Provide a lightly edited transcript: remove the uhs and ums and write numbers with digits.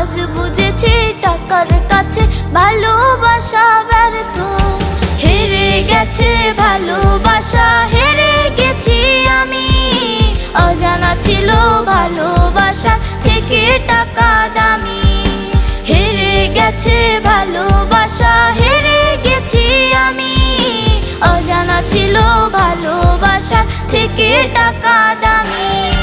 আজ বুঝেছি টাকার কাছে ভালোবাসা ব্যর্থ। হেরে গেছে ভালোবাসা, হেরে গেছি আমি। অজানা ছিল ভালোবাসা থেকে টাকা দামি। হেরে গেছে ভালোবাসা, হেরে গেছি আমি। অজানা ছিল ভালোবাসা থেকে টাকা দামি।